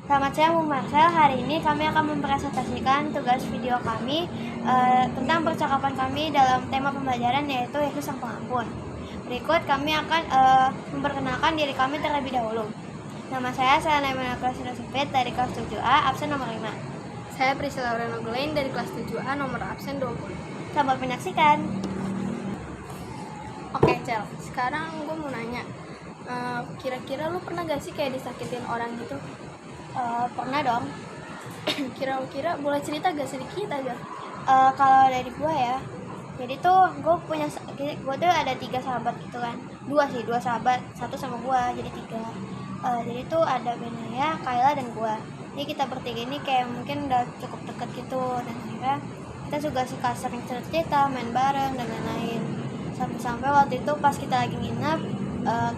Selamat siang Bu Marcel, hari ini kami akan mempresentasikan tugas video kami tentang percakapan kami dalam tema pembelajaran yaitu Yesus Sang Pengampun. Berikut kami akan memperkenalkan diri kami terlebih dahulu. Nama saya Naimana Klasira Sempit dari kelas 7A, absen nomor 5. Saya Priscilla Aurena Gulain dari kelas 7A, nomor absen 20. Selamat menyaksikan. Oke, Cel. Sekarang gue mau nanya, kira-kira lu pernah gak sih kayak disakitin orang gitu? Pernah dong. Kira-kira boleh cerita gak sedikit aja? Kalau dari gue ya, jadi tuh gue tuh ada 3 sahabat gitu kan. 2 sahabat, 1 sama gue, jadi 3. Jadi tuh ada Benaya, Kayla, dan gue. Jadi kita bertiga ini kayak mungkin udah cukup deket gitu, dan akhirnya kita juga suka sering cerita, main bareng dan lain-lain. Sampai waktu itu pas kita lagi nginep,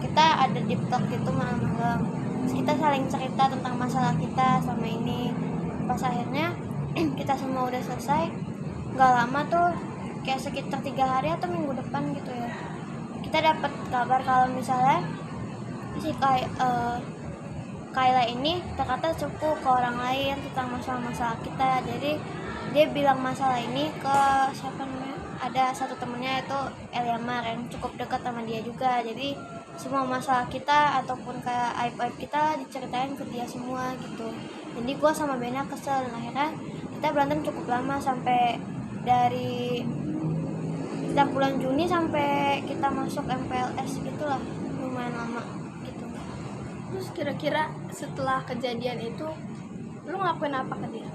kita ada deep talk gitu malam-malam. Terus kita saling cerita tentang masalah kita selama ini. Pas akhirnya kita semua udah selesai, nggak lama tuh kayak sekitar 3 hari atau minggu depan gitu ya, kita dapat kabar kalau misalnya si Kayla ini ternyata cukup ke orang lain tentang masalah-masalah kita. Jadi dia bilang masalah ini ke siapa namanya, ada satu temennya itu Eliamar yang cukup dekat sama dia juga. Jadi semua masalah kita ataupun kayak aib-aib kita diceritain ke dia semua gitu. Jadi gue sama Bena kesel, dan akhirnya kita berantem cukup lama, sampai dari sejak bulan Juni sampai kita masuk MPLS gitulah, lumayan lama gitu. Terus kira-kira setelah kejadian itu, lu ngelakuin apa ke dia?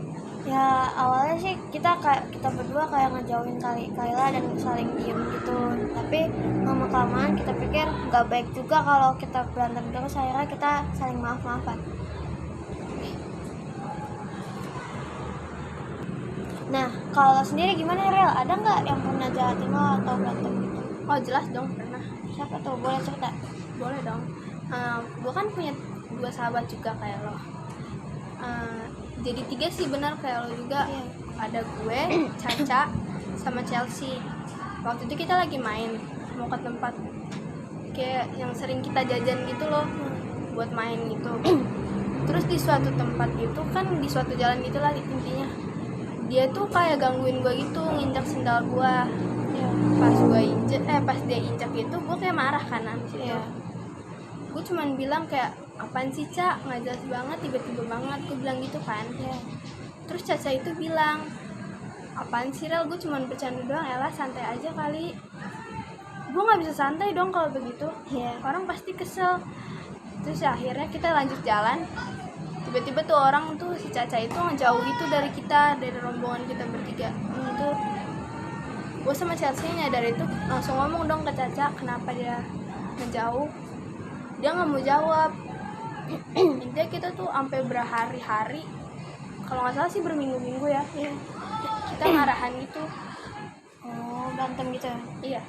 Ya awalnya sih kita berdua kayak ngejauhin Kayla dan saling diem gitu, tapi lama-kelamaan kita pikir nggak baik juga kalau kita berantem terus, akhirnya kita saling maaf-maafan. Nah, kalau sendiri gimana Rel? Ada nggak yang pernah jahatin lo atau berantem gitu? Oh jelas dong, pernah. Siapa tuh? Boleh cerita? Boleh dong. Gue kan punya 2 sahabat juga kayak lo. Jadi 3 sih benar kayak lo juga. Iya. Ada gue, Caca, sama Chelsea. Waktu itu kita lagi main, mau ke tempat kayak yang sering kita jajan gitu loh, buat main gitu. Terus di suatu tempat gitu kan, di suatu jalan gitu lah intinya, dia tuh kayak gangguin gue gitu, nginjak sendal gue. Iya. Pas dia injak gitu, gue kayak marah kan abis itu. Iya. Gue cuman bilang kayak, apaan sih Ca, nggak jelas banget, tiba-tiba banget, gue bilang gitu kan. Iya. Terus Caca itu bilang, apaan sih Rel, gue cuman bercanda doang, elah santai aja kali. Gue nggak bisa santai dong kalau begitu. Iya. Orang pasti kesel. Terus akhirnya kita lanjut jalan, tiba-tiba tuh orang tuh, si Caca itu ngejauh gitu dari kita, dari rombongan kita bertiga. Itu gue sama Chelsea nyadar itu, langsung ngomong dong ke Caca kenapa dia ngejauh. Dia nggak mau jawab. Intinya kita tuh sampai berhari-hari, kalau nggak salah sih berminggu-minggu ya, kita marahan gitu. Oh, berantem gitu ya? Iya.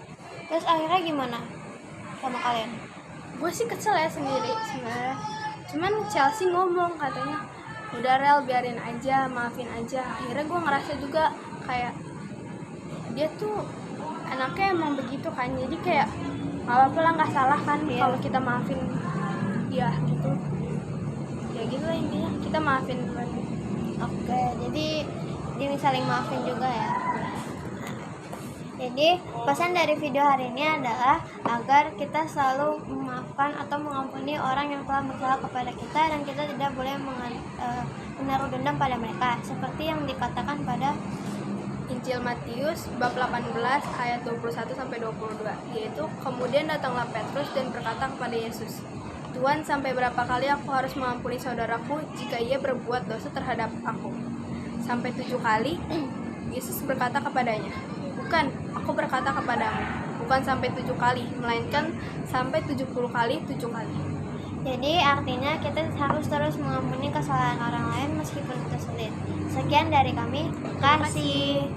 Terus akhirnya gimana sama kalian? Gue sih kesel ya sendiri sebenarnya. Cuman Chelsea ngomong katanya, udah Rel biarin aja, maafin aja. Akhirnya gue ngerasa juga kayak dia tuh anaknya emang begitu kan, jadi kayak nggak apa-apa lah, nggak salah kan kalau kita maafin dia gitu. Ya gitu lah intinya, kita maafin duluan. Oke, jadi saling maafin juga ya. Jadi pesan dari video hari ini adalah agar kita selalu memaafkan atau mengampuni orang yang telah bersalah kepada kita, dan kita tidak boleh menaruh dendam pada mereka, seperti yang dikatakan pada Injil Matius bab 18 ayat 21 sampai 22, yaitu kemudian datanglah Petrus dan berkata kepada Yesus, Tuhan, sampai berapa kali aku harus mengampuni saudaraku jika ia berbuat dosa terhadap aku? Sampai 7 kali? Yesus berkata kepadanya, bukan, aku berkata kepadamu, bukan sampai 7 kali, melainkan sampai 70 kali 7 kali. Jadi artinya kita harus terus mengampuni kesalahan orang lain meskipun itu sulit. Sekian dari kami, terima kasih.